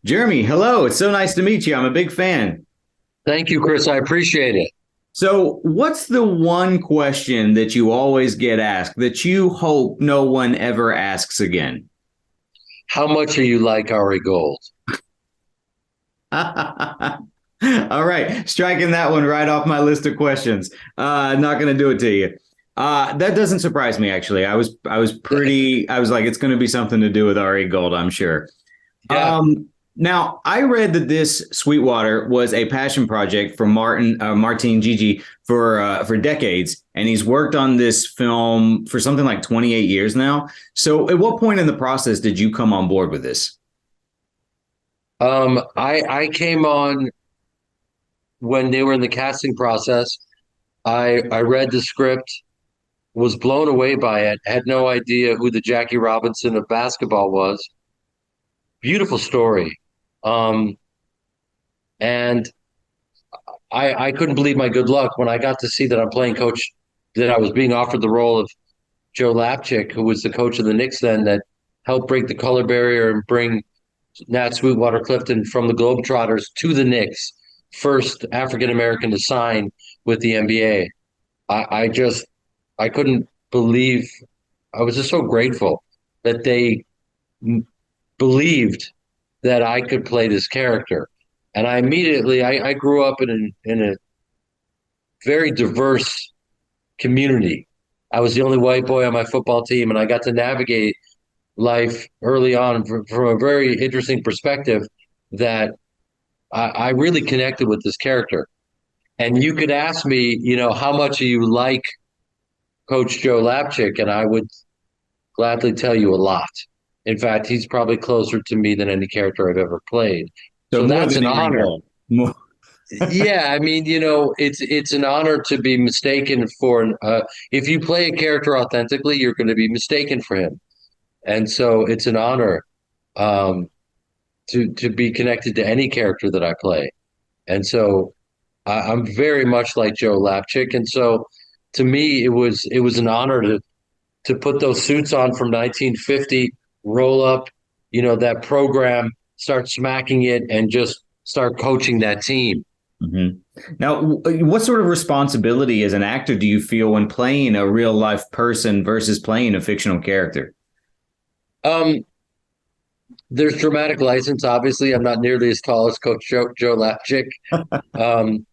Jeremy, hello. It's so nice to meet you. I'm a big fan. Thank you, Chris. I appreciate it. So, what's the one question that you always get asked that you hope no one ever asks again? How much are you like Ari Gold? All right, striking that one right off my list of questions. Not going to do it to you. That doesn't surprise me. Actually, I was like, it's going to be something to do with Ari Gold, I'm sure. Yeah. Now, I read that this Sweetwater was a passion project for Martin Gigi for decades, and he's worked on this film for something like 28 years now. So, at what point in the process did you come on board with this? I came on when they were in the casting process. I read the script, was blown away by it, had no idea who the Jackie Robinson of basketball was. Beautiful story. Um, and I couldn't believe my good luck when I got to see that I'm playing coach, that I was being offered the role of Joe Lapchick, who was the coach of the Knicks then, that helped break the color barrier and bring Nat Sweetwater Clifton from the Globetrotters to the Knicks, first African American to sign with the NBA. I just I couldn't believe. I was just so grateful that they believed that I could play this character. And I grew up in a very diverse community. I was the only white boy on my football team, and I got to navigate life early on from a very interesting perspective that I really connected with this character. And you could ask me, how much do you like Coach Joe Lapchick? And I would gladly tell you a lot. In fact, he's probably closer to me than any character I've ever played. So, So more that's than an Ari honor. Gold. More. Yeah, I mean, it's an honor to be mistaken for if you play a character authentically, you're going to be mistaken for him. And so it's an honor um, to be connected to any character that I play. And so I'm very much like Joe Lapchick. And so to me, it was an honor to put those suits on from 1950, roll up, that program, start smacking it, and just start coaching that team. Mhm. Now, what sort of responsibility as an actor do you feel when playing a real life person versus playing a fictional character? Um, there's dramatic license. Obviously, I'm not nearly as tall as Coach Joe Lapchick. Um,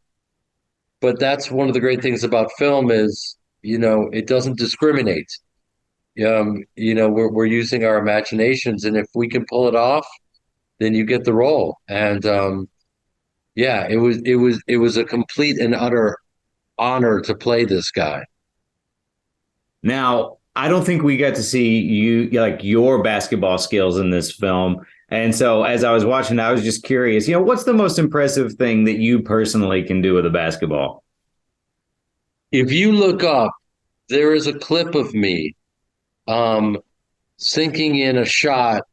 but that's one of the great things about film is, it doesn't discriminate. We're using our imaginations, and if we can pull it off, then you get the role. And yeah, it was a complete and utter honor to play this guy. Now, I don't think we got to see like your basketball skills in this film. And so as I was watching, I was just curious, what's the most impressive thing that you personally can do with a basketball? If you look up, there is a clip of me um, sinking in a shot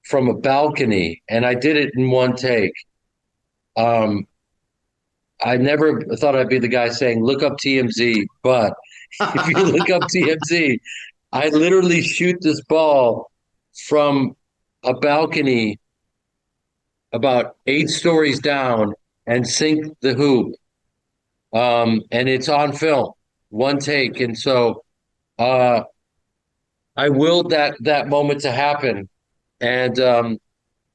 from a balcony, and I did it in one take. Um, I never thought I'd be the guy saying, look up TMZ, but if you look up TMZ, I literally shoot this ball from a balcony about 8 stories down and sink the hoop. And it's on film, one take. And so uh, I willed that moment to happen. And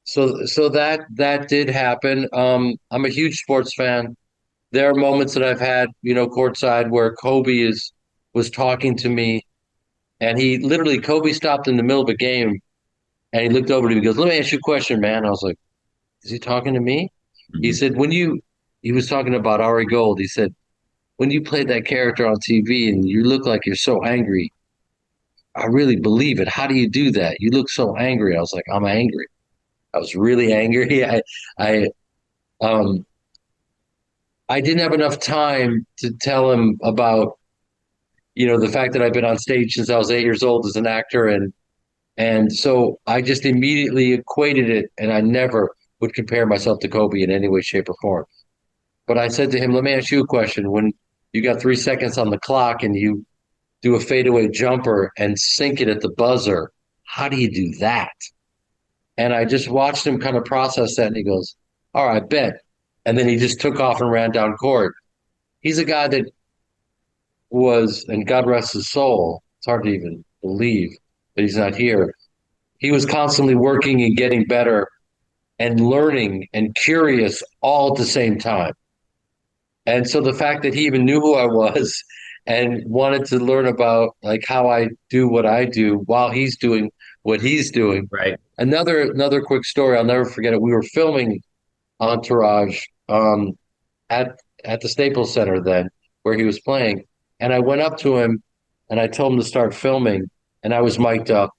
so that did happen. I'm a huge sports fan. There are moments that I've had, courtside where was talking to me, and Kobe stopped in the middle of a game, and he looked over to me, he goes, "Let me ask you a question, man." I was like, "Is he talking to me?" He Mhm. said, he was talking about Ari Gold. He said, "When you played that character on TV and you look like you're so angry, I really believe it. How do you do that? You look so angry." I was like, "I'm angry. I was really angry. I, um, I didn't have enough time to tell him about, the fact that I've been on stage since I was 8 years old as an actor, and so I just immediately equated it, and I never would compare myself to Kobe in any way, shape, or form. But I said to him, "Let me ask you a question. When you got 3 seconds on the clock and you do a fadeaway jumper and sink it at the buzzer, how do you do that?" And I just watched him kind of process that, and he goes, "All right, bet." And then he just took off and ran down court. He's a guy that was, and God rest his soul, it's hard to even believe that he's not here. He was constantly working and getting better and learning and curious all at the same time. And so the fact that he even knew who I was and wanted to learn about like how I do what I do while he's doing what he's doing. Right. Another quick story, I'll never forget it. We were filming Entourage at the Staples Center then, where he was playing, and I went up to him and I told him to start filming, and I was mic'd up,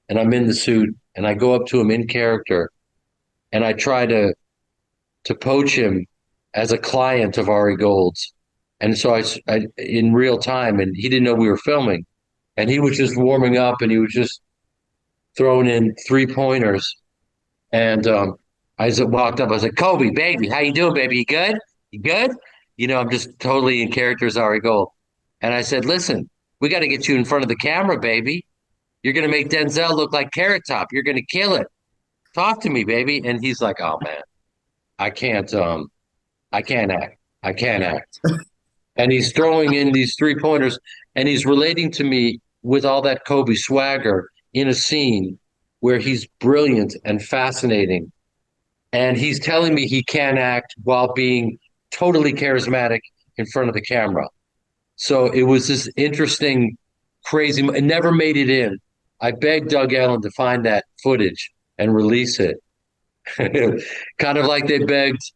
and I'm in the suit, and I go up to him in character, and I try to poach him as a client of Ari Gold's, and so I in real time, and he didn't know we were filming, and he was just warming up, and he was just throwing in 3 pointers. And I just walked up. I was like, "Kobe, baby, how you doing, baby? You good? You good?" I'm just totally in character as Ari Gold. And I said, "Listen, we got to get you in front of the camera, baby. You're gonna make Denzel look like Carrot Top. You're gonna kill it. Talk to me, baby." And he's like, "Oh man, I can't. I can't act. I can't act." And he's throwing in these 3 pointers, and he's relating to me with all that Kobe swagger in a scene where he's brilliant and fascinating, and he's telling me he can act while being totally charismatic in front of the camera. So it was this interesting, crazy. It never made it in. I begged Doug Ellen to find that footage and release it, kind of like they begged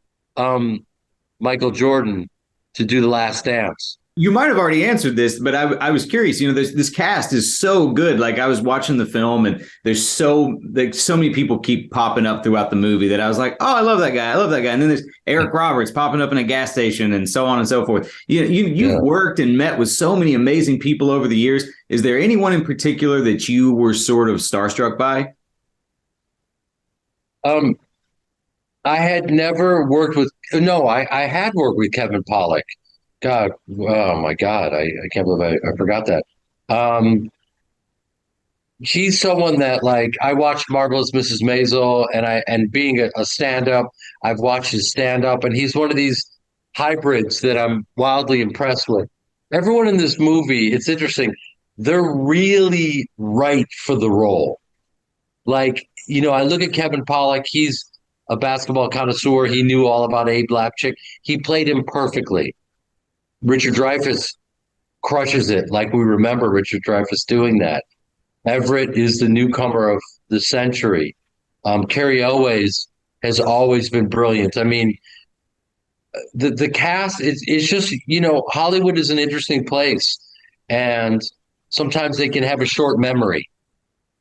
Michael Jordan to do The Last Dance. You might have already answered this, but I was curious. This cast is so good. Like I was watching the film, and there's so many people keep popping up throughout the movie that I was like, oh, I love that guy. I love that guy. And then there's Eric Roberts popping up in a gas station, and so on and so forth. You've worked and met with so many amazing people over the years. Is there anyone in particular that you were sort of starstruck by? I had never worked with. No, I had worked with Kevin Pollak. God, oh my God, I can't believe I forgot that. Um, he's someone that like I watched Marvelous Mrs. Maisel, and being a stand-up, I've watched his stand-up, and he's one of these hybrids that I'm wildly impressed with. Everyone in this movie, it's interesting, they're really right for the role. Like, I look at Kevin Pollak, he's a basketball connoisseur. He knew all about Abe Lapchick. He played him perfectly. Richard Dreyfuss crushes it, like we remember Richard Dreyfuss doing that. Everett is the newcomer of the century. Cary Elwes has always been brilliant. I mean, the cast is just, Hollywood is an interesting place, and sometimes they can have a short memory,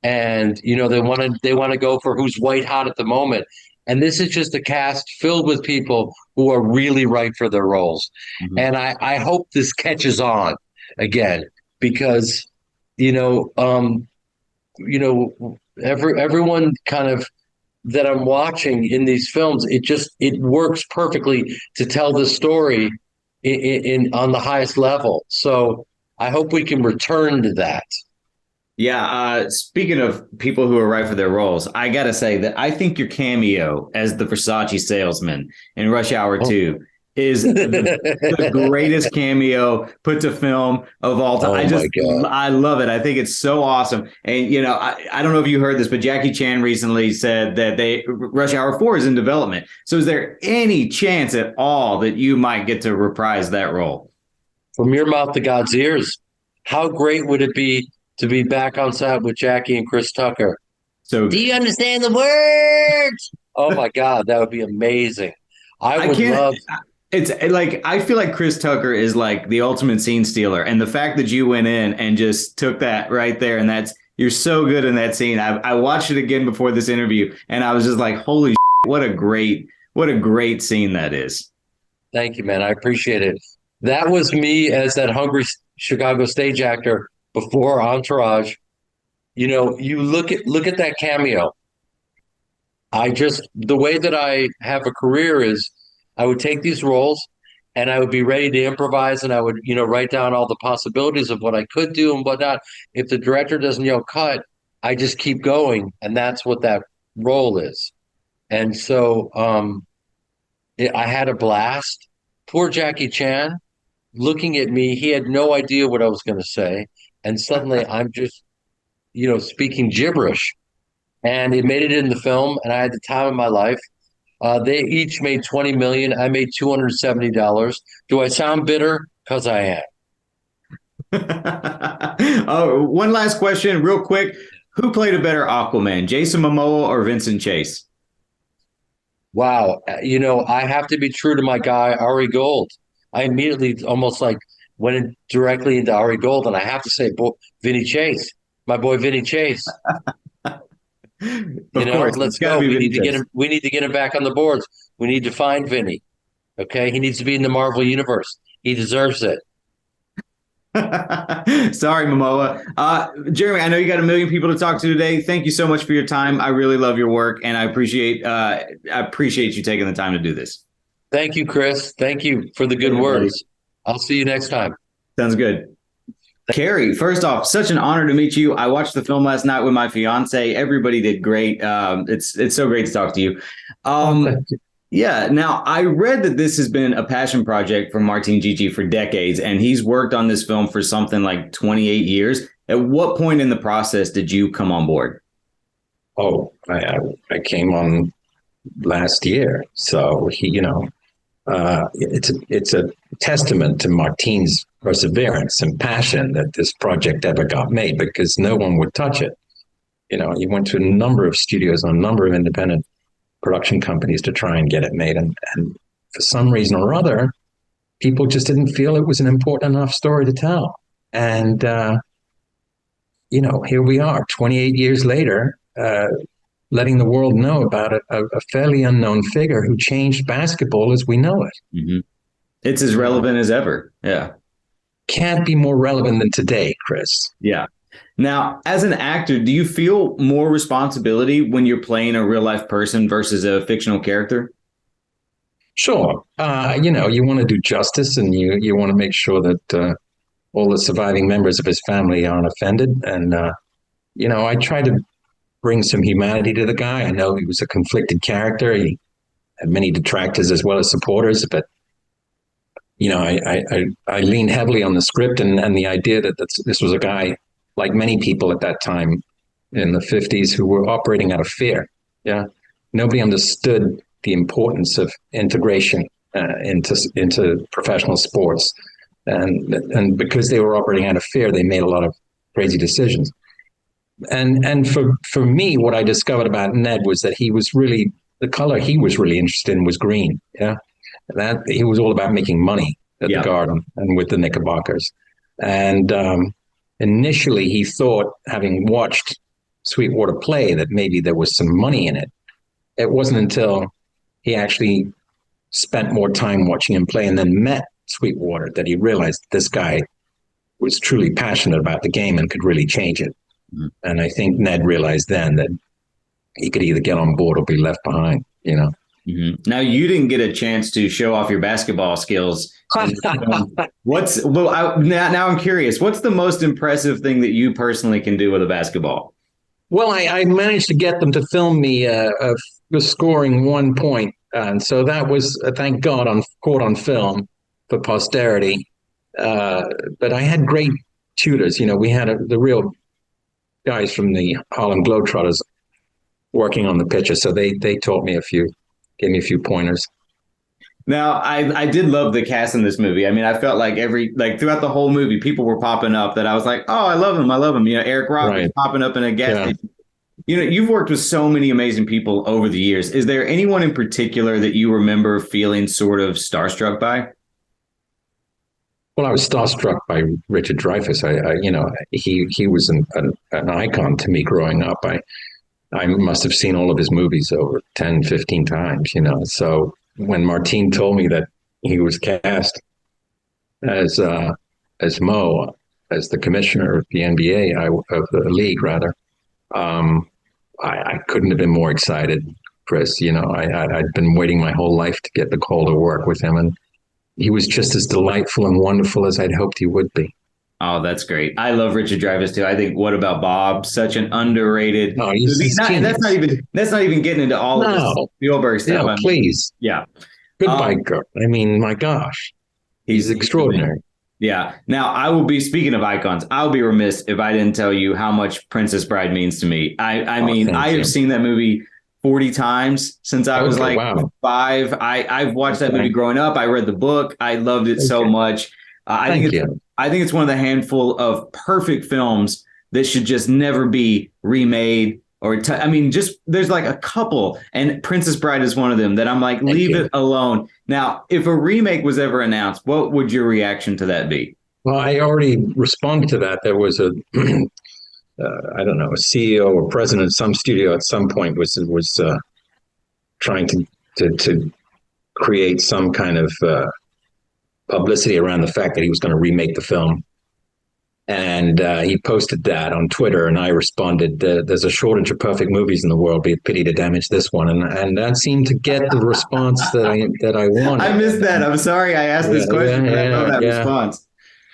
and they want to go for who's white hot at the moment. And this is just a cast filled with people who are really right for their roles. Mm-hmm. And I hope this catches on again, because everyone kind of that I'm watching in these films, it works perfectly to tell the story in on the highest level. So I hope we can return to that. Yeah. Speaking of people who are right for their roles, I got to say that I think your cameo as the Versace salesman in Rush Hour 2 is the greatest cameo put to film of all time. I love it. I think it's so awesome. And, I don't know if you heard this, but Jackie Chan recently said that Rush Hour 4 is in development. So is there any chance at all that you might get to reprise that role? From your mouth to God's ears. How great would it be to be back on set with Jackie and Chris Tucker? So do you understand the words? Oh my God, that would be amazing. I would love. It's like, I feel like Chris Tucker is like the ultimate scene stealer. And the fact that you went in and just took that right there, and you're so good in that scene. I watched it again before this interview, and I was just like, holy shit, what a great scene that is. Thank you, man. I appreciate it. That was me as that hungry Chicago stage actor before Entourage. You look at that cameo. The way that I have a career is I would take these roles and I would be ready to improvise, and I would, write down all the possibilities of what I could do and whatnot. If the director doesn't cut, I just keep going. And that's what that role is. And so I had a blast. Poor Jackie Chan looking at me, he had no idea what I was going to say. And suddenly I'm just, speaking gibberish. And it made it in the film, and I had the time of my life. They each made 20 million. I made $270. Do I sound bitter? Because I am. One last question, real quick. Who played a better Aquaman, Jason Momoa or Vincent Chase? Wow. I have to be true to my guy, Ari Gold. I immediately almost like went directly into Ari Gold, and I have to say, Vinnie Chase, my boy Vinnie Chase. Of course, Let's go. We need to get him. We need to get him back on the boards. We need to find Vinny. Okay, he needs to be in the Marvel universe. He deserves it. Sorry, Momoa. Jeremy, I know you got a million people to talk to today. Thank you so much for your time. I really love your work, and I appreciate you taking the time to do this. Thank you, Chris. Thank you for the good words. I'll see you next time. Sounds good. Cary, first off, such an honor to meet you. I watched the film last night with my fiance. Everybody did great. It's so great to talk to you. Thank you. Yeah. Now, I read that this has been a passion project for Martin Gigi for decades, and he's worked on this film for something like 28 years. At what point in the process did you come on board? Oh, I came on last year. So it's a testament to Martin's perseverance and passion that this project ever got made, because no one would touch it. He went to a number of studios, a number of independent production companies to try and get it made. And for some reason or other, people just didn't feel it was an important enough story to tell. And, here we are 28 years later, letting the world know about a fairly unknown figure who changed basketball as we know it. Mm-hmm. It's as relevant as ever. Yeah. Can't be more relevant than today, Chris. Yeah. Now, as an actor, do you feel more responsibility when you're playing a real life person versus a fictional character? Sure. You want to do justice, and you want to make sure that all the surviving members of his family aren't offended. And, I try to bring some humanity to the guy. I know he was a conflicted character. He had many detractors as well as supporters, but I leaned heavily on the script and the idea that this was a guy, like many people at that time in the 50s, who were operating out of fear. Yeah, nobody understood the importance of integration into professional sports, and because they were operating out of fear, they made a lot of crazy decisions. And for me, what I discovered about Ned was that he was really, the color he was really interested in was green. Yeah, that he was all about making money at the Garden and with the Knickerbockers. And initially, he thought, having watched Sweetwater play, that maybe there was some money in it. It wasn't until he actually spent more time watching him play and then met Sweetwater that he realized this guy was truly passionate about the game and could really change it. Mm-hmm. And I think Ned realized then that he could either get on board or be left behind, Mm-hmm. Now, you didn't get a chance to show off your basketball skills. Now I'm curious, what's the most impressive thing that you personally can do with a basketball? Well, I managed to get them to film me scoring 1 point. And so that was, thank God, caught on film for posterity. But I had great tutors. We had the real guys from the Harlem Globetrotters working on the picture. So they taught me gave me a few pointers. Now, I did love the cast in this movie. I mean, I felt like throughout the whole movie, people were popping up that I was like, oh, I love him. Eric Roth was popping up in a gas station. You've worked with so many amazing people over the years. Is there anyone in particular that you remember feeling sort of starstruck by? Well, I was starstruck by Richard Dreyfuss. He was an icon to me growing up. I must have seen all of his movies over 10, 15 times, So when Martin told me that he was cast as Mo, as the commissioner of the NBA, of the league rather, I couldn't have been more excited, Chris. I'd been waiting my whole life to get the call to work with him, and he was just as delightful and wonderful as I'd hoped he would be. Oh, that's great. I love Richard Dreyfuss too. I think What About Bob? Such an underrated Oh, movie. he's And genius. that's not even getting into all of this No, Spielberg stuff. no, I mean, please. yeah. Goodbye, Um, girl. I mean, my gosh, he's he's amazing. extraordinary. Yeah. Now I will be speaking of icons. I'll be remiss if I didn't tell you how much Princess Bride means to me. I Oh, mean, I thank have you. seen that movie 40 times since I was Okay, like wow. 5. I've watched that movie Okay, growing up. I read the book. I loved it so okay. much. Thank you. I think it's one of the handful of perfect films that should just never be remade I mean, just there's like a couple, and Princess Bride is one of them that I'm like, Thank leave you. it alone. Now, if a remake was ever announced, what would your reaction to that be? Well, I already responded to that. There was a, I don't know, a CEO or president of some studio at some point was trying to create some kind of publicity around the fact that he was going to remake the film. And he posted that on Twitter, and I responded, "There's a shortage of perfect movies in the world. Be a pity to damage this one." And that seemed to get the response that I I wanted. missed that. I'm sorry I asked Yeah, this question, but I love that yeah. response.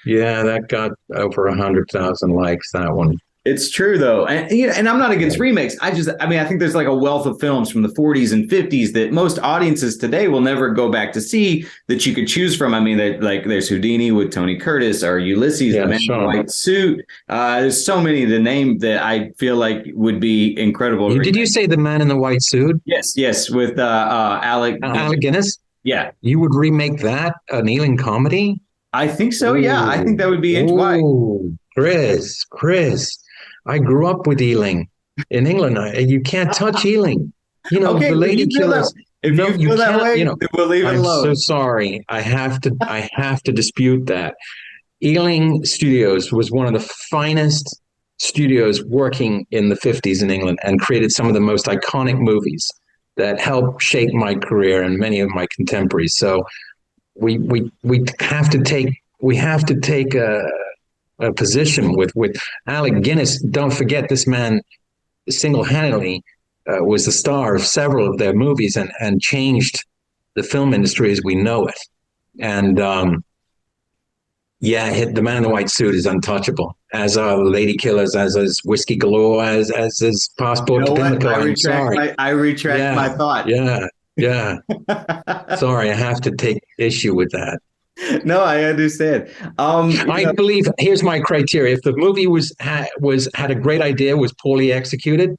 Yeah, that got over 100,000 likes. That one. It's true though, and and I'm not against Yeah. remakes. I mean, I think there's like a wealth of films from the 40s and 50s that most audiences today will never go back to see that you could choose from. I mean, there's Houdini with Tony Curtis, or Ulysses, The Man in the Sure. White Suit. There's so many to name that I feel like would be incredible. Did you say The Man in the White Suit? Yes, yes, with Alec. Alec Guinness? Yeah, You would remake that an Ealing comedy? I think so. Yeah, I think that would be why. Oh, Chris, I grew up with Ealing in England. You can't touch Ealing. You know, Okay, the lady killers. if No, you you feel that can't. way, You know, then we'll leave it I'm alone. so sorry. I have to dispute that. Ealing Studios was one of the finest studios working in the 50s in England and created some of the most iconic movies that helped shape my career and many of my contemporaries. So we have to take a position with Alec Guinness. Don't forget, this man single-handedly was the star of several of their movies and changed the film industry as we know it. And The Man in the White Suit is untouchable, as are the Lady Killers, as is Whiskey Galore, as is Passport to Pimlico. I'm sorry. I retract my thought. Yeah. Sorry, I have to take issue with that. No, I understand. I believe here's my criteria: if the movie had a great idea, was poorly executed,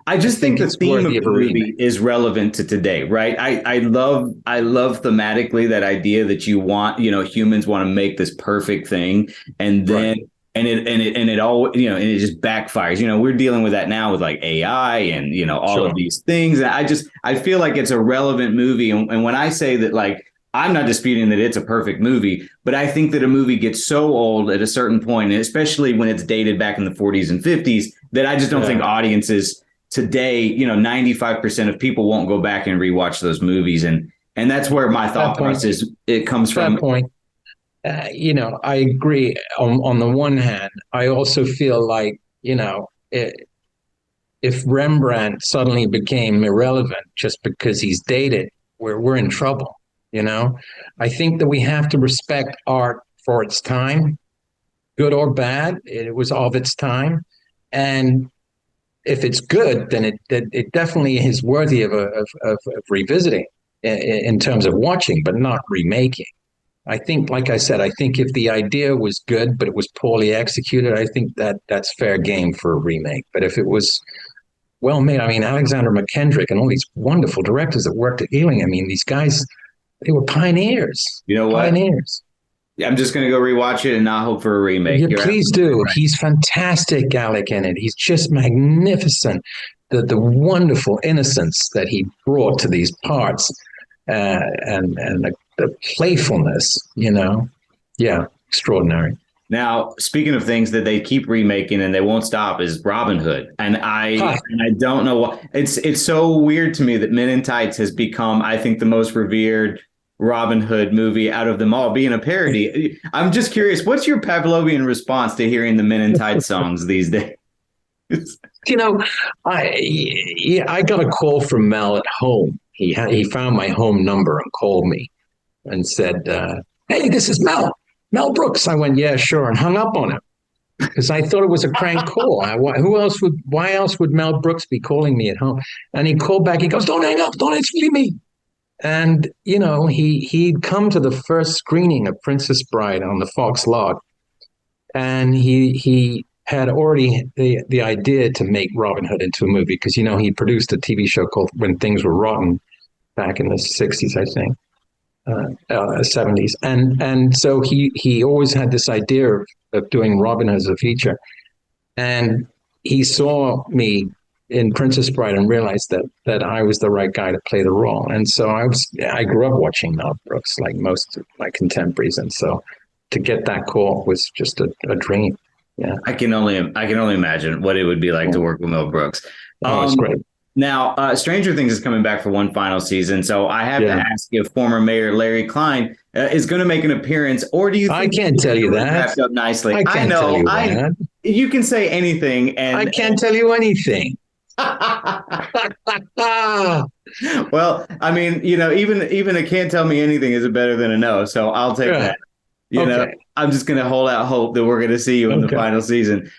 I just think the it's theme of worthy the of a movie remake. is relevant to today, right? I love thematically that idea that humans want to make this perfect thing, and then Right. and it all and it just backfires. We're dealing with that now with like AI and all of Sure. these things. And I feel like it's a relevant movie, and when I say that, like, I'm not disputing that it's a perfect movie, but I think that a movie gets so old at a certain point, and especially when it's dated back in the 40s and 50s, that I just don't think audiences today, 95% of people won't go back and rewatch those movies. And that's where my thought process it comes from. That point. I agree. On the one hand, I also feel like, if Rembrandt suddenly became irrelevant just because he's dated, we're in trouble. I think that we have to respect art for its time, good or bad. It was of its time, and if it's good, then it definitely is worthy of revisiting in terms of watching, but not remaking. I think, like I said, I think if the idea was good but it was poorly executed, I think that's fair game for a remake. But if it was well made, I mean, Alexander McKendrick and all these wonderful directors that worked at Ealing, I mean, these guys, they were pioneers. You know what? Pioneers. I'm just going to go rewatch it and not hope for a remake. Please do. Right. He's fantastic, Alec, in it. He's just magnificent. The wonderful innocence that he brought to these parts, and the playfulness, Yeah, extraordinary. Now, speaking of things that they keep remaking and they won't stop, is Robin Hood. And I don't know what it's so weird to me that Men in Tights has become, I think, the most revered Robin Hood movie out of them all, being a parody. I'm just curious, what's your Pavlovian response to hearing the Men in Tights songs these days? I got a call from Mel at home. He found my home number and called me and said, "Hey, this is Mel. Mel Brooks. I went, yeah, sure, and hung up on him because I thought it was a crank call. Why else would Mel Brooks be calling me at home? And he called back. He goes, don't hang up. Don't, it's really me. And, he'd come to the first screening of Princess Bride on the Fox lot. And he had already the idea to make Robin Hood into a movie because, he produced a TV show called When Things Were Rotten back in the 60s, I think, 70s. And so he always had this idea of doing Robin Hood as a feature. And he saw me in Princess Bride and realized that I was the right guy to play the role. And so I grew up watching Mel Brooks like most of my contemporaries. And so to get that call was just a dream. Yeah. I can only imagine what it would be like to work with Mel Brooks. Oh, it's great. Now, Stranger Things is coming back for one final season, so I have to ask if former Mayor Larry Klein is going to make an appearance, or do you think I can't tell you that. Wrapped up nicely. I can't tell you that. You can say anything, and I can't tell you anything. Well, I mean, even a can't tell me anything is better than a no, so I'll take that. I'm just going to hold out hope that we're going to see you in the final season.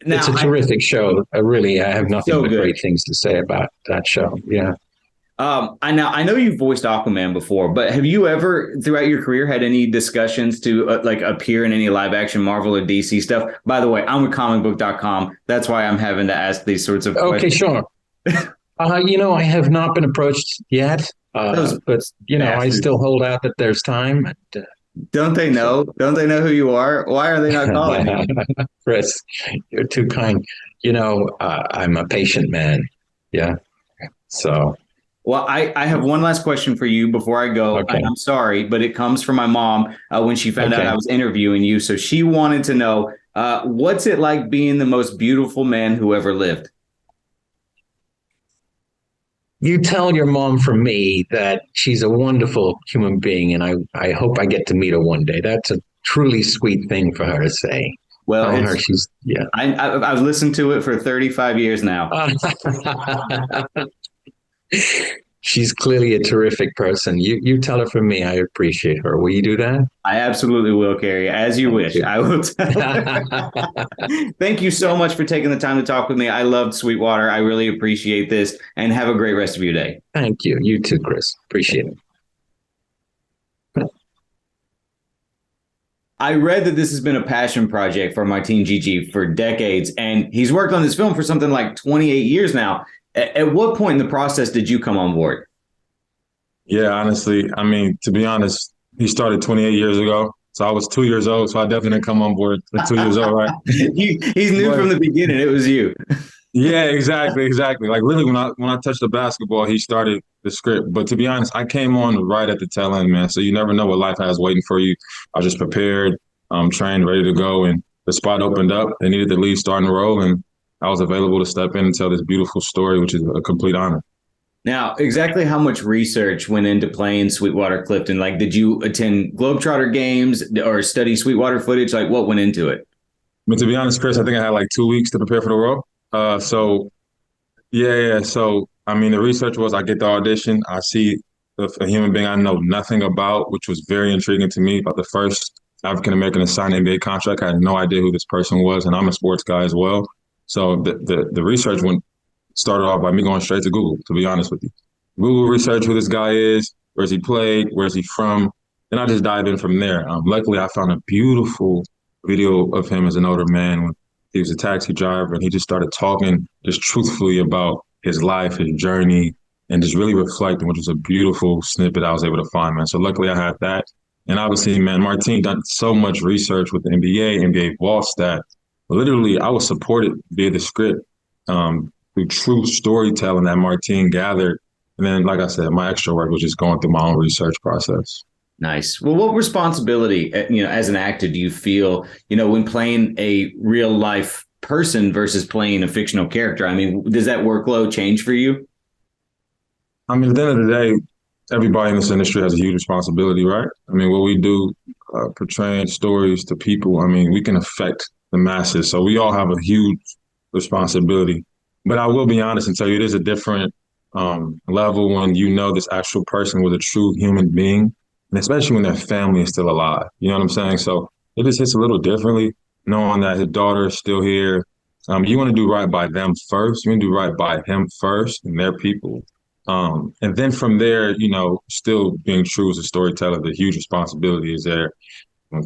Now, it's a terrific show. I have nothing but great things to say about that show. Yeah. I know you've voiced Aquaman before, but have you ever, throughout your career, had any discussions to appear in any live action Marvel or DC stuff? By the way, I'm with ComicBook.com. That's why I'm having to ask these sorts of questions. Okay, sure. I have not been approached yet, but I still hold out that there's time. Don't they know? Don't they know who you are? Why are they not calling you? Chris, you're too kind. I'm a patient man. Yeah. So. Well, I have one last question for you before I go. Okay. I'm sorry, but it comes from my mom when she found out I was interviewing you. So she wanted to know, what's it like being the most beautiful man who ever lived? You tell your mom from me that she's a wonderful human being, and I hope I get to meet her one day. That's a truly sweet thing for her to say. Well, I've listened to it for 35 years now. She's clearly a terrific person. You tell her from me I appreciate her. Will you do that? I absolutely will, Cary, as you wish. I will. Thank you so much for taking the time to talk with me. I loved Sweetwater. I really appreciate this, and have a great rest of your day. Thank you. You too, Chris. Appreciate it. I read that this has been a passion project for Martin Gigi for decades, and he's worked on this film for something like 28 years now. At what point in the process did you come on board? Yeah, honestly, I mean, to be honest, he started 28 years ago. So I was 2 years old, so I definitely didn't come on board at 2 years old, right? He's new from the beginning. It was you. Yeah, exactly. Like really, when I touched the basketball, he started the script. But to be honest, I came on right at the tail end, man. So you never know what life has waiting for you. I was just prepared, trained, ready to go, and the spot opened up. They needed the lead starting role, and I was available to step in and tell this beautiful story, which is a complete honor. Now, exactly how much research went into playing Sweetwater Clifton? Like, did you attend Globetrotter games or study Sweetwater footage? Like, what went into it? I mean, to be honest, Chris, I think I had like 2 weeks to prepare for the role. So, I mean, the research was I get the audition. I see a human being I know nothing about, which was very intriguing to me. About the first African-American assigned NBA contract. I had no idea who this person was, and I'm a sports guy as well. So the research started off by me going straight to Google, to be honest with you. Google research who this guy is, where's he played, where's he from, and I just dive in from there. Luckily, I found a beautiful video of him as an older man when he was a taxi driver, and he just started talking just truthfully about his life, his journey, and just really reflecting, which was a beautiful snippet I was able to find, man. So luckily I had that. And obviously, man, Martin done so much research with the NBA ball stat. Literally, I was supported via the script through true storytelling that Martin gathered. And then, like I said, my extra work was just going through my own research process. Nice. Well, what responsibility, as an actor, do you feel, when playing a real life person versus playing a fictional character? I mean, does that workload change for you? I mean, at the end of the day, everybody in this industry has a huge responsibility, right? I mean, what we do, portraying stories to people, I mean, we can affect the masses. So we all have a huge responsibility. But I will be honest and tell you, it is a different level when this actual person was a true human being and especially when their family is still alive. You know what I'm saying? So it just hits a little differently, knowing that his daughter is still here. You want to do right by them first. You want to do right by him first and their people. And then from there, still being true as a storyteller, the huge responsibility is there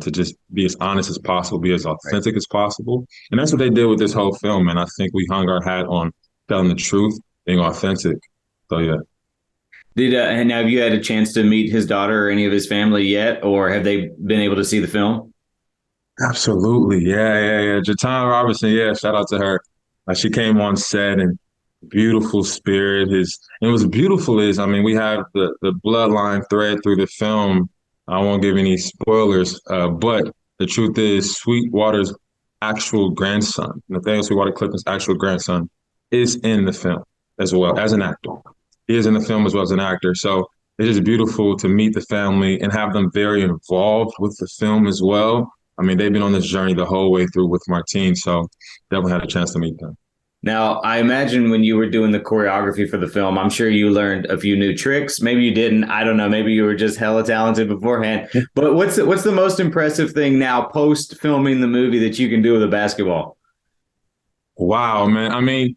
to just be as honest as possible, be as authentic as possible. And that's what they did with this whole film. And I think we hung our hat on telling the truth, being authentic. So, yeah. And have you had a chance to meet his daughter or any of his family yet, or have they been able to see the film? Absolutely. Yeah. Jatan Robertson. Yeah. Shout out to her. She came on set and beautiful spirit. And what's beautiful is, I mean, we have the bloodline thread through the film. I won't give any spoilers, but the truth is Sweetwater's actual grandson, Nathaniel Sweetwater Clifton's actual grandson, is in the film as well as an actor. He is in the film as well as an actor. So it's just beautiful to meet the family and have them very involved with the film as well. I mean, they've been on this journey the whole way through with Martine, so definitely had a chance to meet them. Now, I imagine when you were doing the choreography for the film, I'm sure you learned a few new tricks. Maybe you didn't. I don't know. Maybe you were just hella talented beforehand. But what's the most impressive thing now post filming the movie that you can do with a basketball? Wow, man. I mean,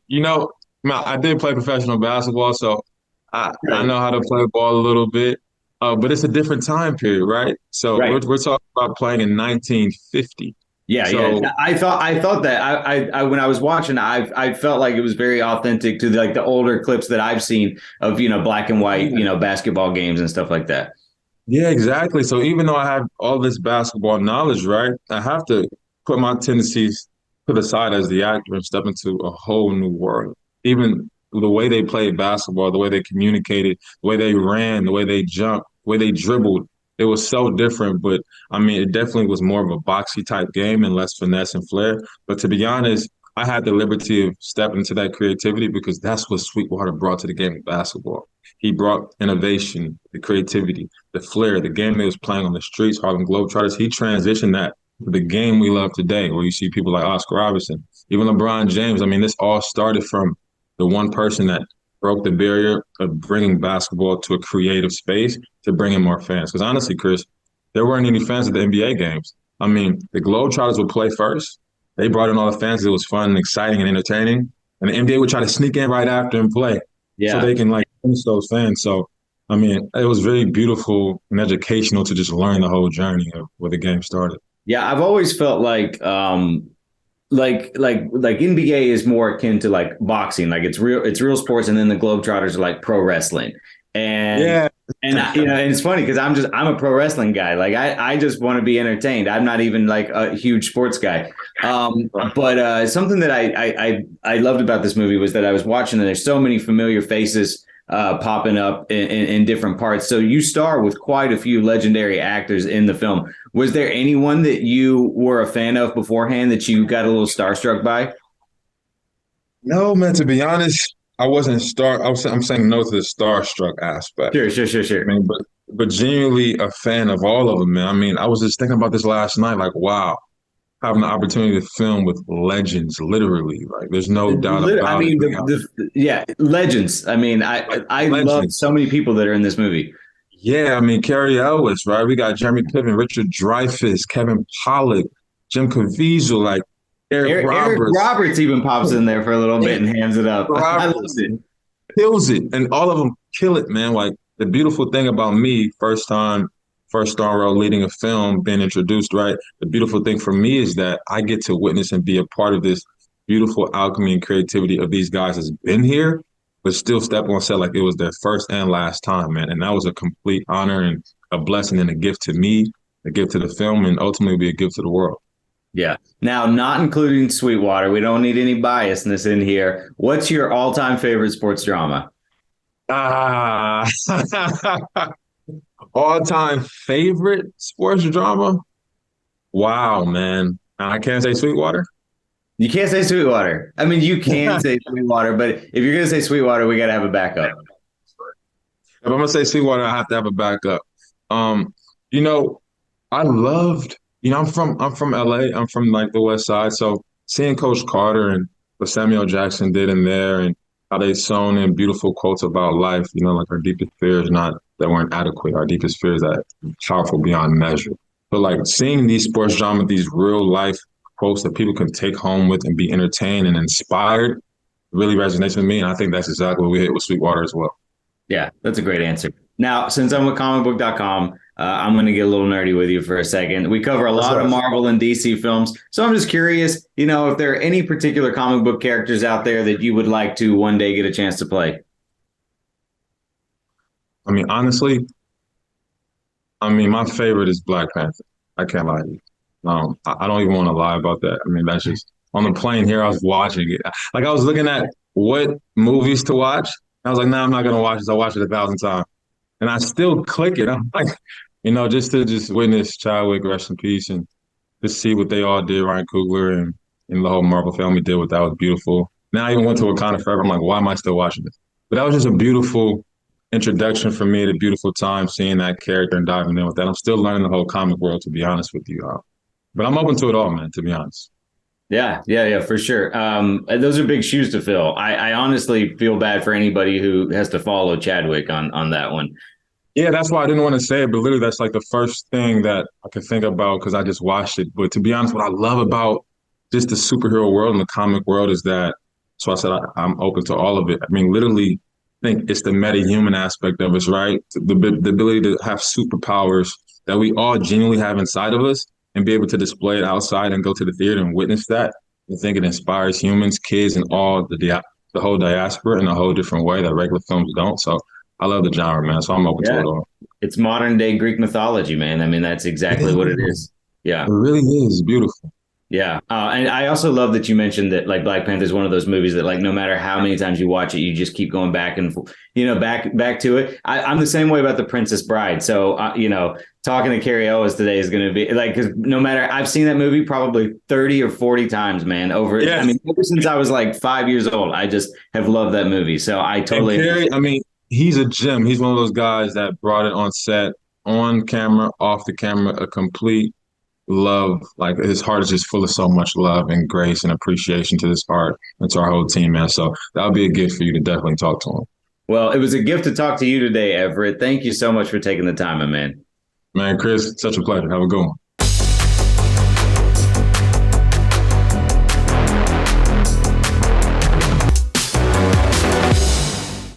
I did play professional basketball, so I know how to play ball a little bit. But it's a different time period, right? So Right. we're talking about playing in 1950. Yeah. I thought that I when I was watching, I felt like it was very authentic to the older clips that I've seen of black and white basketball games and stuff like that. Yeah, exactly. So even though I have all this basketball knowledge, right, I have to put my tendencies to the side as the actor and step into a whole new world. Even the way they played basketball, the way they communicated, the way they ran, the way they jumped, the way they dribbled, it was so different. But I mean, it definitely was more of a boxy type game and less finesse and flair. But to be honest, I had the liberty of stepping into that creativity because that's what Sweetwater brought to the game of basketball. He brought innovation, the creativity, the flair, the game they was playing on the streets, Harlem Globetrotters. He transitioned that to the game we love today, where you see people like Oscar Robertson, even LeBron James. I mean, this all started from the one person that broke the barrier of bringing basketball to a creative space to bring in more fans. Because honestly, Chris, there weren't any fans at the NBA games. I mean, the Globetrotters would play first. They brought in all the fans. It was fun and exciting and entertaining. And the NBA would try to sneak in right after and play so they can finish those fans. So, I mean, it was very beautiful and educational to just learn the whole journey of where the game started. Yeah, I've always felt like NBA is more akin to like boxing, like it's real sports, and then the Globetrotters are like pro wrestling. And and it's funny because I'm a pro wrestling guy. Like I just want to be entertained. I'm not even like a huge sports guy. But something that I loved about this movie was that I was watching and there's so many familiar faces popping up in different parts. So you star with quite a few legendary actors in the film. Was there anyone that you were a fan of beforehand that you got a little starstruck by? No, man, to be honest, I'm saying no to the starstruck aspect. Sure. I mean, but genuinely a fan of all of them, man. I mean, I was just thinking about this last night, like, wow, having the opportunity to film with legends, literally. Like, there's no doubt about it. Legends. I mean, I love so many people that are in this movie. Yeah, I mean, Cary Elwes, right? We got Jeremy Piven, Richard Dreyfuss, Kevin Pollak, Jim Caviezel, like Eric Roberts. Eric Roberts even pops in there for a little bit and hands it up. I love it. Kills it. And all of them kill it, man. Like, the beautiful thing about me, first star role leading a film, being introduced, right? The beautiful thing for me is that I get to witness and be a part of this beautiful alchemy and creativity of these guys that's been here, but still step on set like it was their first and last time, man. And that was a complete honor and a blessing and a gift to me, a gift to the film, and ultimately be a gift to the world. Yeah. Now, not including Sweetwater, we don't need any biasness in here. What's your all-time favorite sports drama? All-time favorite sports drama? Wow, man. I can't say Sweetwater. You can't say Sweetwater. I mean, you can say Sweetwater, but if you're going to say Sweetwater, we got to have a backup. If I'm going to say Sweetwater, I have to have a backup. I loved, I'm from LA. I'm from like the West Side. So seeing Coach Carter and what Samuel Jackson did in there and how they sewn in beautiful quotes about life, like our deepest fear is not that weren't adequate. Our deepest fears that are powerful beyond measure. But like seeing these sports drama, these real life quotes that people can take home with and be entertained and inspired really resonates with me. And I think that's exactly what we hit with Sweetwater as well. Yeah, that's a great answer. Now, since I'm with ComicBook.com, I'm going to get a little nerdy with you for a second. We cover a lot of Marvel and DC films. So I'm just curious, if there are any particular comic book characters out there that you would like to one day get a chance to play. I mean, honestly, my favorite is Black Panther. I can't lie to you. I don't even want to lie about that. I mean, that's just on the plane here. I was watching it. Like I was looking at what movies to watch. I was like, nah, I'm not gonna watch this. I'll watch it 1,000 times, and I still click it. I'm like, just to witness Chadwick, rest in peace, and just see what they all did. Ryan Coogler and the whole Marvel family did what that was beautiful. Now I even went to Wakanda Forever. I'm like, why am I still watching this? But that was just a beautiful introduction for me at a beautiful time, seeing that character and diving in with that. I'm still learning the whole comic world, to be honest with you. But I'm open to it all, man, to be honest. Yeah, for sure. Those are big shoes to fill. I honestly feel bad for anybody who has to follow Chadwick on that one. Yeah, that's why I didn't want to say it, but literally that's like the first thing that I could think about because I just watched it. But to be honest, what I love about just the superhero world and the comic world is that, so I said I'm open to all of it. I mean, literally, I think it's the meta-human aspect of us, right? The ability to have superpowers that we all genuinely have inside of us and be able to display it outside and go to the theater and witness that. I think it inspires humans, kids, and all the whole diaspora in a whole different way that regular films don't. So I love the genre, man. So I'm open to it all. It's modern day Greek mythology, man. I mean, that's exactly what it is. Yeah. It really is beautiful. Yeah. And I also love that you mentioned that like Black Panther is one of those movies that like no matter how many times you watch it, you just keep going back and, back to it. I'm the same way about The Princess Bride. So, talking to Cary Elwes today is going to be like, because no matter, I've seen that movie probably 30 or 40 times, man, ever since I was like 5 years old. I just have loved that movie. So I totally. Cary, he's a gem. He's one of those guys that brought it on set, on camera, off the camera, a complete love. Like his heart is just full of so much love and grace and appreciation to this art and to our whole team, man. So that would be a gift for you to definitely talk to him. Well, it was a gift to talk to you today, Everett. Thank you so much for taking the time, my man. Man, Chris, such a pleasure. Have a good one.